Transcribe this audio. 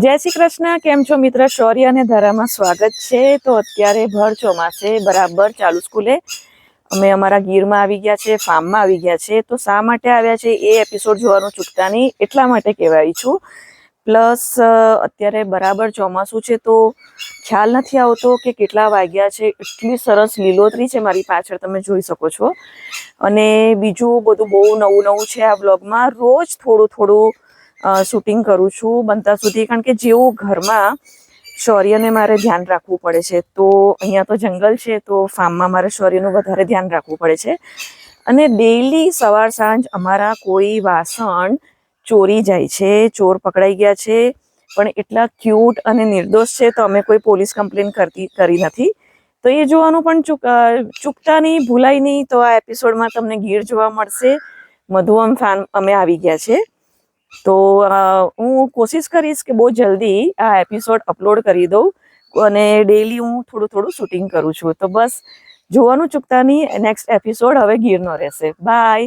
જય શ્રી કૃષ્ણ. કેમ છો મિત્ર? શૌર્ય અને ધરામાં સ્વાગત છે. તો અત્યારે ભર ચોમાસે બરાબર ચાલુ સ્કૂલે અમે અમારા ગીરમાં આવી ગયા છે, ફાર્મમાં આવી ગયા છે. તો શા માટે આવ્યા છે એ એપિસોડ જોવાનું ચૂકતા નહીં, એટલા માટે કહેવાય છું. પ્લસ અત્યારે બરાબર ચોમાસું છે તો ખ્યાલ નથી આવતો કે કેટલા વાગ્યા છે. એટલી સરસ લીલોતરી છે મારી પાછળ, તમે જોઈ શકો છો. અને બીજું બધું બહુ નવું નવું છે આ બ્લોગમાં. રોજ થોડું થોડું શૂટિંગ કરું છું બનતા સુધી, કારણ કે જેવું ઘરમાં શૌર્યને મારે ધ્યાન રાખવું પડે છે. તો અહીંયા તો જંગલ છે, તો ફાર્મમાં મારે શૌર્યનું વધારે ધ્યાન રાખવું પડે છે. અને ડેઈલી સવાર સાંજ અમારા કોઈ વાસણ ચોરી જાય છે. ચોર પકડાઈ ગયા છે, પણ એટલા ક્યુટ અને નિર્દોષ છે તો અમે કોઈ પોલીસ કમ્પ્લેન કરી નથી. તો એ જોવાનું પણ ચૂકતા નહીં, ભૂલાય નહીં. તો આ એપિસોડમાં તમને ગીર જોવા મળશે. મધુવન ફાર્મ અમે આવી ગયા છે. તો હું કોશિશ કરીશ કે બહુ જલ્દી આ એપિસોડ અપલોડ કરી દઉં, અને ડેઈલી હું થોડું થોડું શૂટિંગ કરું છું. તો બસ જોવાનું ચૂકતા નહીં. નેક્સ્ટ એપિસોડ હવે ગીરનો રહેશે. બાય.